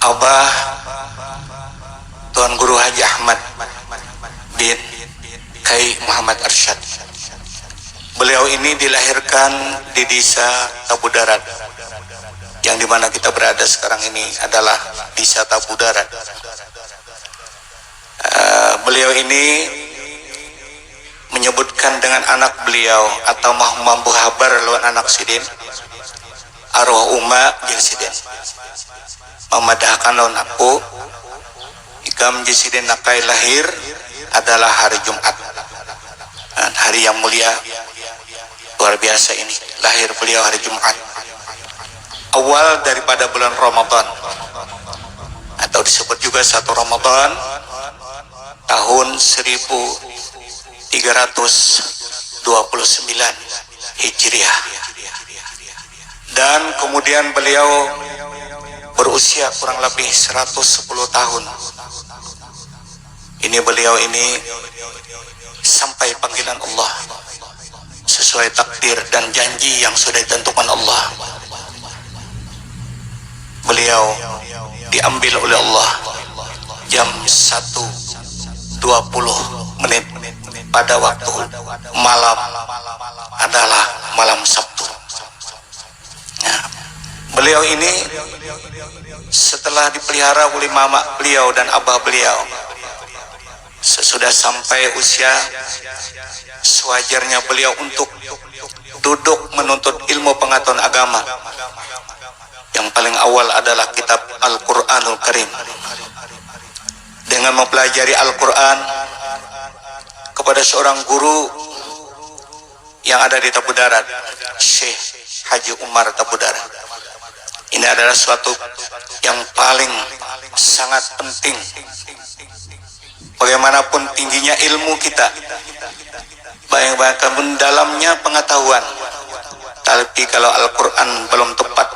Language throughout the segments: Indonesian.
Abah Tuan Guru Haji Ahmad bin Kai Muhammad Arsyad. Beliau ini dilahirkan di desa Tabu Darat, yang dimana kita berada sekarang ini adalah desa Tabu Darat. Beliau ini menyebutkan dengan anak beliau atau mampu habar lawan anak sidin arwah umma jeung sidin memadahkan lawan aku ikam sidin nakai lahir adalah hari Jumat, hari yang mulia luar biasa ini. Lahir beliau hari Jumat awal daripada bulan Ramadan, atau disebut juga 1 Ramadan tahun 1329 Hijriah. Dan kemudian beliau berusia kurang lebih 110 tahun. Ini beliau ini sampai panggilan Allah sesuai takdir dan janji yang sudah ditentukan Allah. Beliau diambil oleh Allah jam 1:20 pada waktu malam adalah malam Sabtu. Nah, beliau ini setelah dipelihara oleh mama beliau dan abah beliau, sesudah sampai usia sewajarnya beliau untuk duduk menuntut ilmu pengetahuan agama. Yang paling awal adalah kitab Al-Quranul Karim. Dengan mempelajari Al-Quran kepada seorang guru yang ada di Tabu Darat, Syekh Haji Umar Tabu Darat. Ini adalah suatu yang paling sangat penting. Bagaimanapun tingginya ilmu kita, bagaimanapun dalamnya pengetahuan, tapi kalau Al-Quran belum tepat,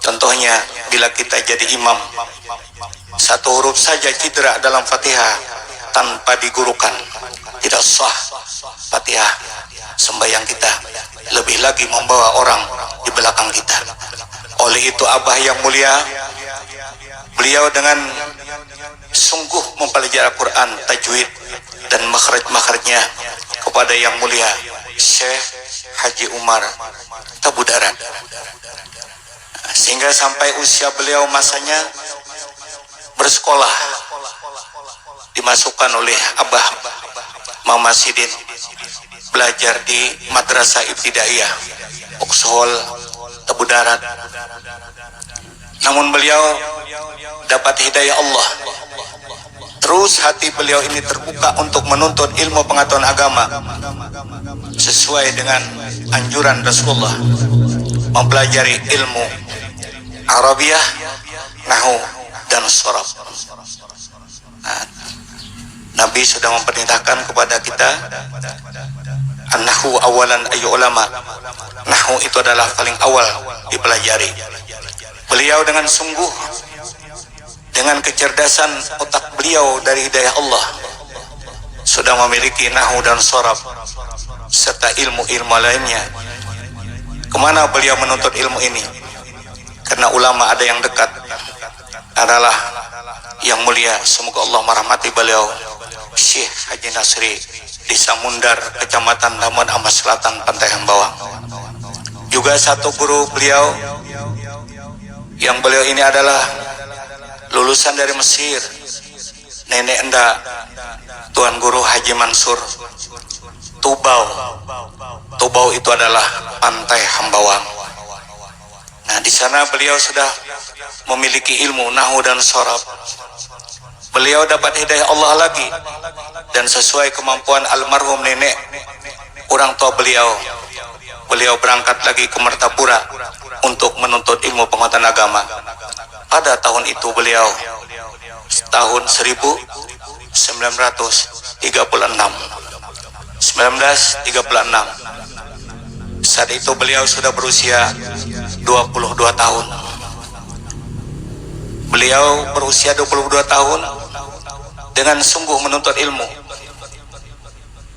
contohnya bila kita jadi imam, satu huruf saja cedera dalam Fatihah tanpa digurukan, tidak sah Fatihah sembahyang kita, lebih lagi membawa orang di belakang kita. Oleh itu abah yang mulia, beliau dengan sungguh mempelajari Al-Quran, tajwid dan makhraj-makhrajnya kepada yang mulia Syekh Haji Umar Tabu Darat, sehingga sampai usia beliau masanya bersekolah, dimasukkan oleh abah Mama Sidin belajar di Madrasah Ibtidaiyah Uqshol Tabu Darat. Namun beliau dapat hidayah Allah, terus hati beliau ini terbuka untuk menuntut ilmu pengetahuan agama sesuai dengan anjuran Rasulullah, mempelajari ilmu Arabiyah, Nahwu dan Sharaf. Nabi sudah memperintahkan kepada kita an-nahwu awalan ayu ulama. Nahwu itu adalah paling awal dipelajari. Beliau dengan sungguh, dengan kecerdasan otak beliau dari hidayah Allah, sudah memiliki nahwu dan sharaf serta ilmu-ilmu lainnya. Kemana beliau menuntut ilmu ini? Karena ulama ada yang dekat adalah yang mulia, semoga Allah merahmati beliau, Syekh Haji Nasri di Samundar, Kecamatan Lamun Amas Selatan, Pantai Hambawang. Juga satu guru beliau, yang beliau ini adalah lulusan dari Mesir, nenek enda Tuan Guru Haji Mansur Tubau. Tubau itu adalah Pantai Hambawang. Nah, di sana beliau sudah memiliki ilmu nahwu dan sharaf. Beliau dapat hidayah Allah lagi, dan sesuai kemampuan almarhum nenek orang tua beliau, beliau berangkat lagi ke Mertapura untuk menuntut ilmu pengetahuan agama. Pada tahun itu beliau tahun 1936. Saat itu beliau sudah berusia 22 tahun. Beliau berusia 22 tahun dengan sungguh menuntut ilmu.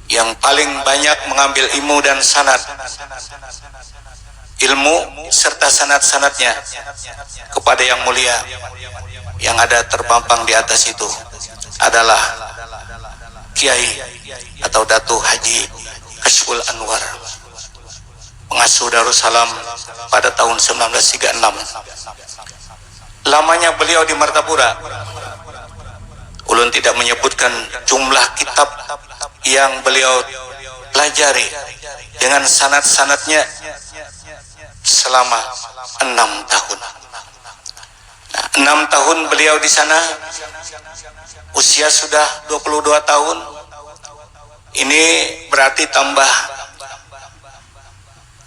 Yang paling banyak mengambil ilmu dan sanad, ilmu serta sanad-sanadnya kepada yang mulia yang ada terpampang di atas itu adalah Kiai atau Datu Haji Kashful Anwar, pengasuh Darussalam pada tahun 1936. Lamanya beliau di Martapura, ulun tidak menyebutkan jumlah kitab yang beliau pelajari dengan sanad-sanadnya selama 6 tahun. Nah, 6 tahun beliau di sana, usia sudah 22 tahun. Ini berarti tambah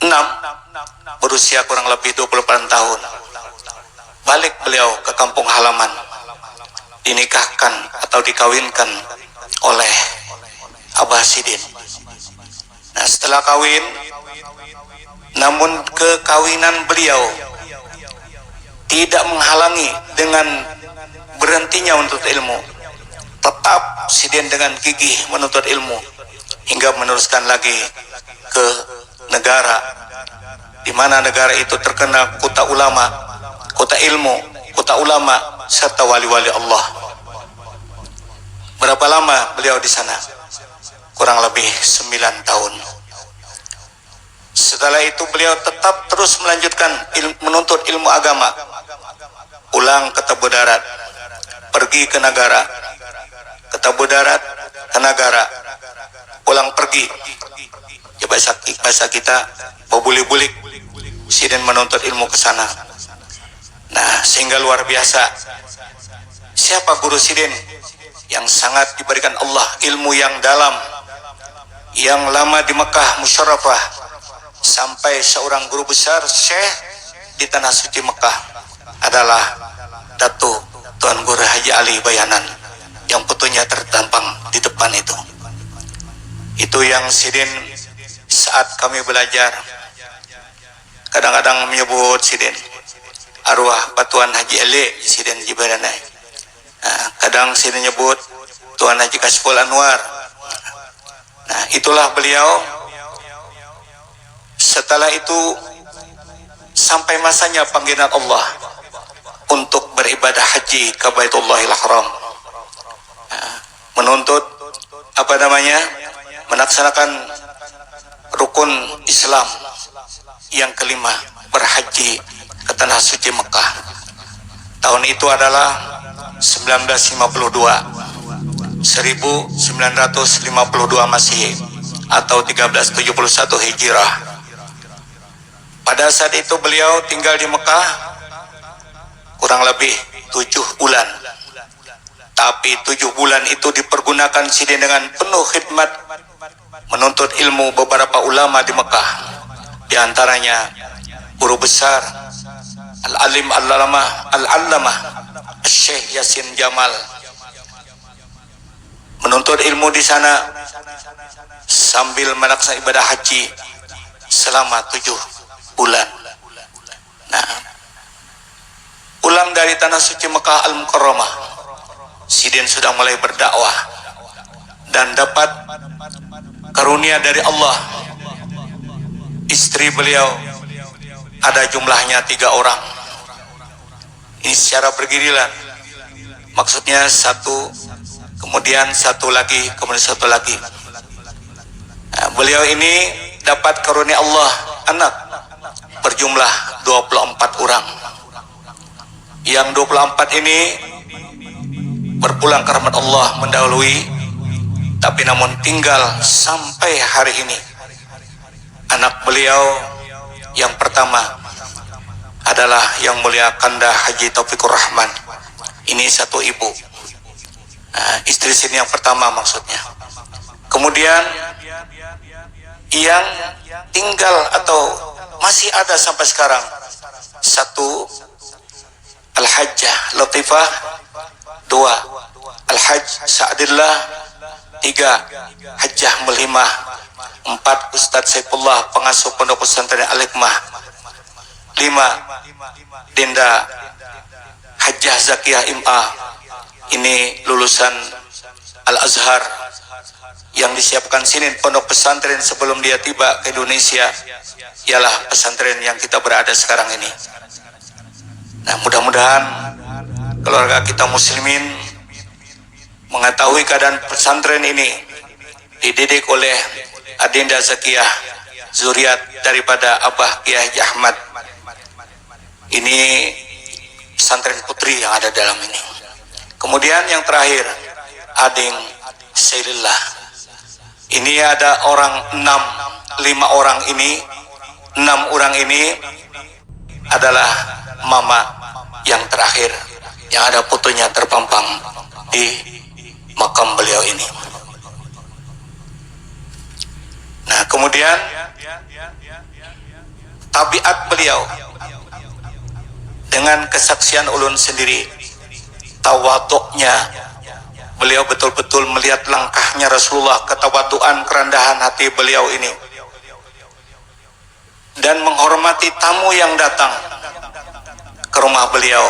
6, berusia kurang lebih 28 tahun. Balik beliau ke kampung halaman, dinikahkan atau dikawinkan oleh Abah Sidin. Nah, setelah kawin, namun kekawinan beliau tidak menghalangi dengan berhentinya menuntut ilmu. Tetap Sidin dengan gigih menuntut ilmu hingga meneruskan lagi ke negara, di mana negara itu terkenal kota ulama, kota ilmu, kota ulama serta wali-wali Allah. Berapa lama beliau di sana? Kurang lebih 9 tahun. Setelah itu beliau tetap terus melanjutkan menuntut ilmu agama. Pulang ke Tebu Darat, pergi ke negara, ke Tebu Darat, ke negara, pulang pergi. Ya, bahasa kita bobulik-bulik. Sidin menuntut ilmu ke sana. Nah, sehingga luar biasa. Siapa guru Sidin? Yang sangat diberikan Allah ilmu yang dalam, yang lama di Mekah Musyarrafah, sampai seorang guru besar Syekh di tanah suci Mekah adalah Datuk Tuan Guru Haji Ali Bayanan, yang fotonya tertampang di depan itu. Itu yang Sidin saat kami belajar kadang-kadang menyebut Sidin arwah Patuan Haji Ali Sidin Jibaranai. Nah, kadang Sidin nyebut Tuan Haji Kashful Anwar. Nah, itulah beliau. Setelah itu sampai masanya panggilan Allah untuk beribadah haji ke Baitullahil Haram, menuntut melaksanakan rukun Islam yang kelima, berhaji ke tanah suci Mekah. Tahun itu adalah 1952 Masehi atau 1371 Hijrah. Pada saat itu beliau tinggal di Mekah kurang lebih 7 bulan. Tapi 7 bulan itu dipergunakan Sidin dengan penuh khidmat menuntut ilmu beberapa ulama di Mekah. Di antaranya guru besar Al-Alim Al-Allamah Syekh Yasin Jamal. Menuntut ilmu di sana sambil melaksanakan ibadah haji selama 7 bulan. Nah, pulang dari tanah suci Mekah Al-Mukarramah, Sidin sudah mulai berdakwah dan dapat karunia dari Allah. Istri beliau ada jumlahnya 3 orang. Ini secara bergiliran. Maksudnya satu, kemudian satu lagi, kemudian satu lagi. Nah, beliau ini dapat karunia Allah anak berjumlah 24 orang. Yang 24 ini berpulang ke rahmat Allah mendahului, tapi namun tinggal sampai hari ini. Anak beliau yang pertama adalah Yang Mulia Kanda Haji Taufikur Rahman. Ini satu ibu. Nah, istri sini yang pertama maksudnya. Kemudian yang tinggal atau masih ada sampai sekarang, satu Al-Hajjah Latifah, 2 Al-Hajj Sa'adillah, 3 Hajjah Mulimah, 4 Ustadz Saifullah pengasuh Pondok Pesantren Al-Hikmah, 5 Dinda Hajjah Zakiyah Im'a, ini lulusan Al-Azhar yang disiapkan sini pondok pesantren sebelum dia tiba ke Indonesia, ialah pesantren yang kita berada sekarang ini. Nah, mudah-mudahan keluarga kita muslimin mengetahui keadaan pesantren ini dididik oleh Adinda Zakiyah, zuriat daripada Abah Kiai Ahmad. Ini pesantren putri yang ada dalam ini. Kemudian yang terakhir, Ading Sailillah. Ini ada orang 6 orang ini adalah mama yang terakhir yang ada fotonya terpampang di makam beliau ini. Nah, kemudian tabiat beliau dengan kesaksian ulun sendiri, tawaduknya beliau betul-betul melihat langkahnya Rasulullah, ketawaduan, kerendahan hati beliau ini, dan menghormati tamu yang datang ke rumah beliau.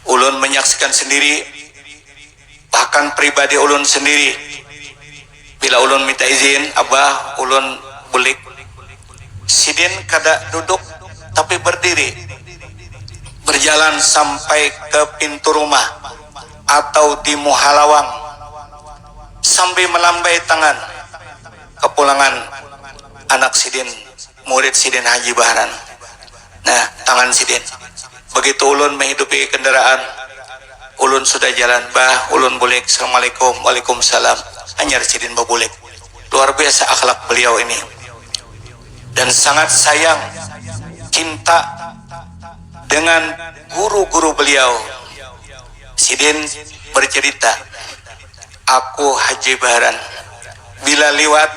Ulun menyaksikan sendiri, bahkan pribadi ulun sendiri, bila ulun minta izin, Abah, ulun bulik sidin kada duduk tapi berdiri, berjalan sampai ke pintu rumah atau di muhalawang sambil melambai tangan kepulangan anak sidin, murid sidin Haji Bahran. Nah, tangan sidin. Begitu ulun menghidupi kendaraan, ulun sudah jalan, Bah, ulun bulik, Assalamualaikum, Waalaikumsalam. Hanya sidin babulik. Luar biasa akhlak beliau ini, dan sangat sayang, cinta dengan guru-guru beliau. Sidin bercerita, aku Haji Bahran bila lewat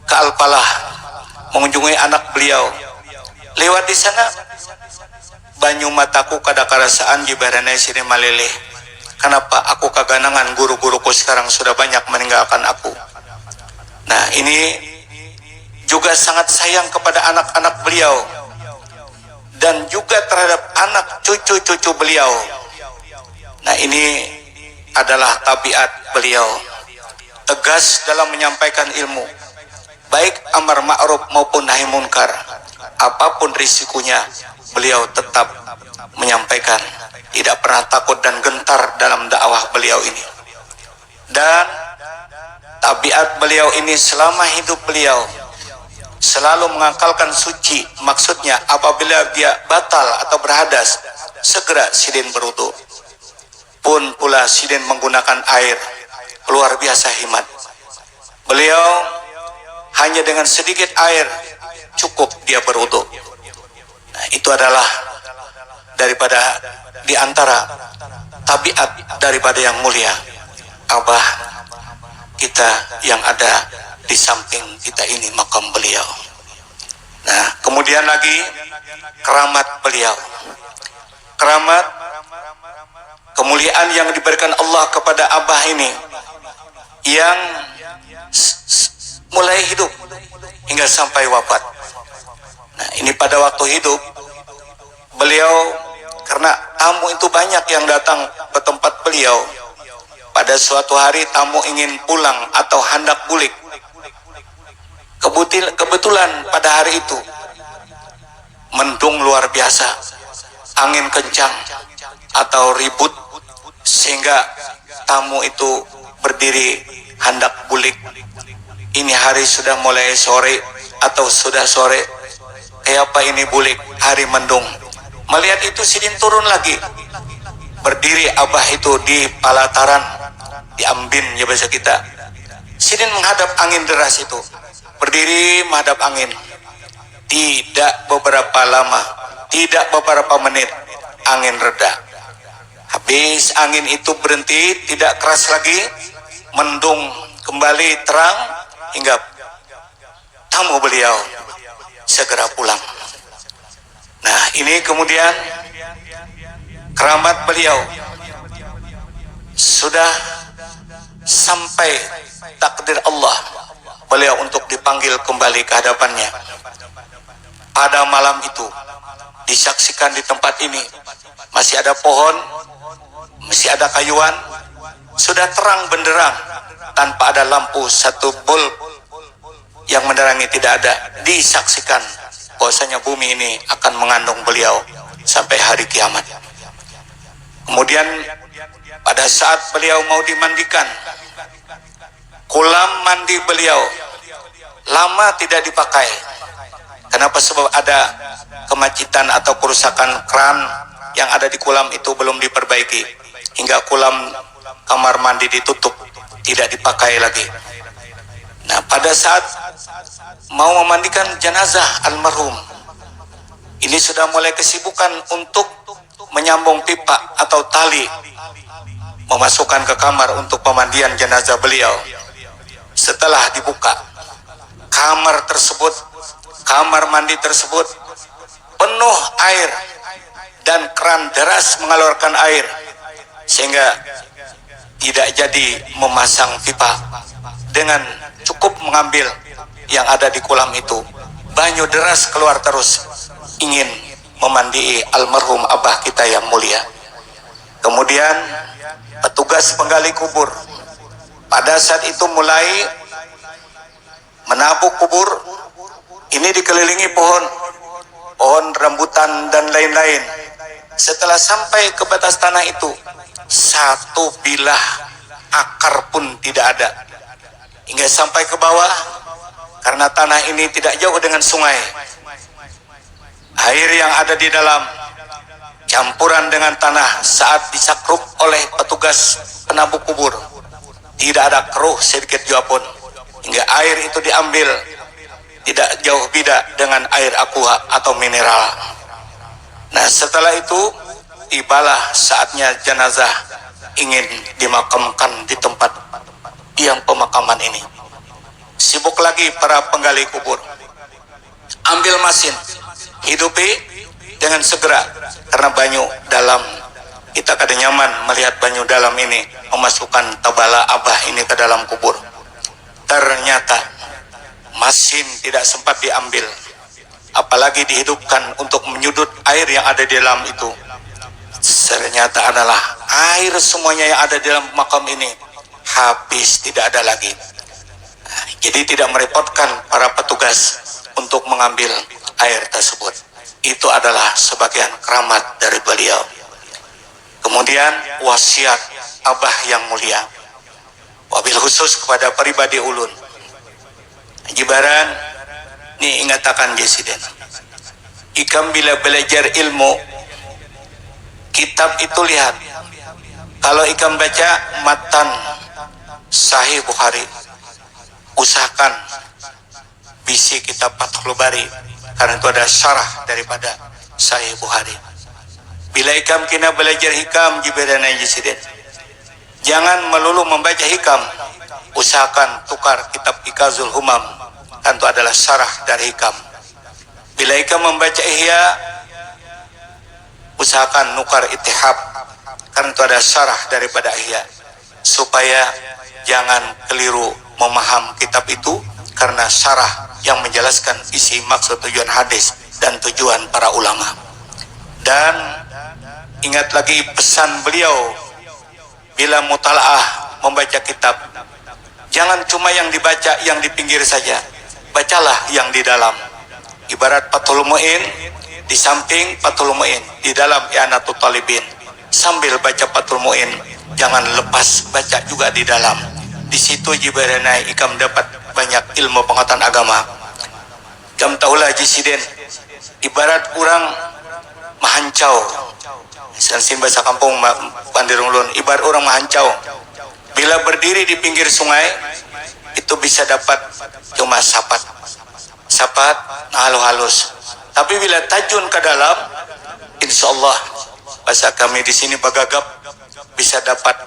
ke Alpalah mengunjungi anak beliau, lewat di sana banyu mataku kada karasaan jibarana sini maleleh. Kenapa aku kaganangan guru-guruku sekarang sudah banyak meninggalkan aku. Nah, ini juga sangat sayang kepada anak-anak beliau dan juga terhadap anak cucu-cucu beliau. Nah, ini adalah tabiat beliau, tegas dalam menyampaikan ilmu, baik amar ma'ruf maupun nahi munkar. Apapun risikonya, beliau tetap menyampaikan, tidak pernah takut dan gentar dalam dakwah beliau ini. Dan tabiat beliau ini selama hidup beliau selalu mengakalkan suci. Maksudnya apabila dia batal atau berhadas, segera sidin berwudu. Pun pula sidin menggunakan air, luar biasa hikmat. Beliau hanya dengan sedikit air cukup dia berwudu. Nah, itu adalah daripada di antara tabiat daripada yang mulia Abah kita yang ada di samping kita ini, makam beliau. Nah, kemudian lagi keramat beliau, keramat kemuliaan yang diberikan Allah kepada Abah ini, yang mulai hidup hingga sampai wafat. Nah, ini pada waktu hidup beliau, karena tamu itu banyak yang datang ke tempat beliau. Pada suatu hari tamu ingin pulang atau hendak bulik. Kebetulan pada hari itu mendung luar biasa, angin kencang atau ribut, sehingga tamu itu berdiri hendak bulik. Ini hari sudah mulai sore atau sudah sore, kayak apa ini bulik, hari mendung. Melihat itu sidin turun lagi, berdiri Abah itu di palataran, di ambin ya bahasa kita. Sidin menghadap angin deras itu, berdiri menghadap angin. Tidak beberapa lama, tidak beberapa menit, angin reda. Habis angin itu berhenti, tidak keras lagi, mendung kembali terang, hingga tamu beliau segera pulang. Nah, ini kemudian keramat beliau sudah sampai takdir Allah beliau untuk dipanggil kembali ke hadapannya. Pada malam itu disaksikan di tempat ini masih ada pohon, masih ada kayuan, sudah terang benderang tanpa ada lampu satu bulb yang menerangi, tidak ada. Disaksikan bahwasanya bumi ini akan mengandung beliau sampai hari kiamat. Kemudian pada saat beliau mau dimandikan, kolam mandi beliau lama tidak dipakai. Kenapa? Sebab ada kemacetan atau kerusakan kran yang ada di kolam itu belum diperbaiki, hingga kolam kamar mandi ditutup, tidak dipakai lagi. Nah, pada saat mau memandikan jenazah almarhum, ini sudah mulai kesibukan untuk menyambung pipa atau tali, memasukkan ke kamar untuk pemandian jenazah beliau. Setelah dibuka, kamar mandi tersebut penuh air dan keran deras mengeluarkan air, sehingga tidak jadi memasang pipa. Dengan cukup mengambil yang ada di kolam itu, banyu deras keluar terus, ingin memandai almarhum abah kita yang mulia. Kemudian petugas penggali kubur pada saat itu mulai menabuk kubur. Ini dikelilingi pohon rambutan dan lain-lain. Setelah sampai ke batas tanah itu, satu bilah akar pun tidak ada, hingga sampai ke bawah. Karena tanah ini tidak jauh dengan sungai, air yang ada di dalam campuran dengan tanah saat disakrup oleh petugas penabuk kubur, tidak ada keruh sedikit jua pun, hingga air itu diambil tidak jauh beda dengan air aqua atau mineral. Nah, setelah itu tibalah saatnya jenazah ingin dimakamkan di tempat yang pemakaman ini. Sibuk lagi para penggali kubur, ambil mesin, hidupi dengan segera, karena banyu dalam. Kita kada nyaman melihat banyu dalam ini, memasukkan tabala abah ini ke dalam kubur. Ternyata mesin tidak sempat diambil, apalagi dihidupkan untuk menyudut air yang ada di dalam itu. Ternyata adalah air semuanya yang ada di dalam makam ini habis, tidak ada lagi. Jadi tidak merepotkan para petugas untuk mengambil air tersebut. Itu adalah sebagian keramat dari beliau. Kemudian wasiat abah yang mulia, wabil khusus kepada pribadi ulun. Jibaran ni ingatakan Jesiden, ikam bila belajar ilmu kitab itu, lihat, kalau ikam baca matan Sahih Bukhari, usahakan bisi kitab Fathul Bari, karena itu ada syarah daripada Sahih Bukhari. Bila ikam kena belajar hikam jibaran Jesiden, jangan melulu membaca hikam, usahakan tukar kitab Ikazul Humam, kan itu adalah syarah dari hikam. Bila ikam membaca Ihya, usahakan nukar Ittihab, karena itu ada syarah daripada Ihya, supaya jangan keliru memaham kitab itu, karena syarah yang menjelaskan isi maksud tujuan hadis dan tujuan para ulama. Dan ingat lagi pesan beliau, bila mutalaah membaca kitab, jangan cuma yang dibaca yang di pinggir saja, bacalah yang di dalam. Ibarat Fathul Mu'in, di samping Fathul Mu'in, di dalam I'anatul Talibin. Sambil baca Fathul Mu'in, jangan lepas baca juga di dalam. Di situ jibaranai ikam dapat banyak ilmu pengetahuan agama. Jam tahulah Jesiden, ibarat orang mahancau, sansin bahasa kampung Pandirunglun, ibarat orang mahancau. Bila berdiri di pinggir sungai, itu bisa dapat cuma sapat halus. Tapi bila tajun ke dalam, insya Allah bahasa kami di sini bagagap, bisa dapat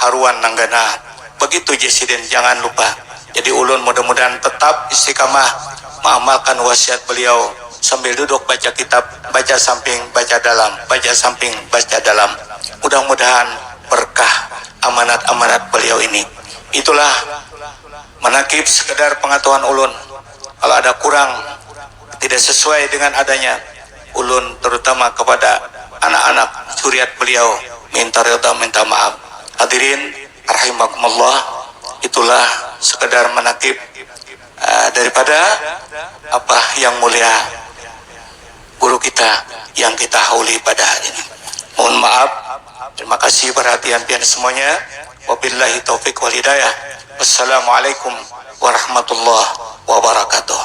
haruan nanggana. Begitu Jesiden, jangan lupa. Jadi ulun mudah-mudahan tetap istiqamah mengamalkan wasiat beliau, sambil duduk baca kitab, baca samping baca dalam, baca samping baca dalam. Mudah-mudahan berkah amanat-amanat beliau ini. Itulah menakib sekedar pengetahuan ulun. Kalau ada kurang, tidak sesuai dengan adanya, ulun terutama kepada anak-anak zuriat beliau minta ridha, minta maaf. Hadirin rahimakumullah, itulah sekedar menakib daripada apa yang mulia guru kita yang kita hauli pada hari ini. Mohon maaf Terima kasih perhatian pian semuanya. Wabillahi taufik wal hidayah. Wassalamualaikum warahmatullahi wabarakatuh.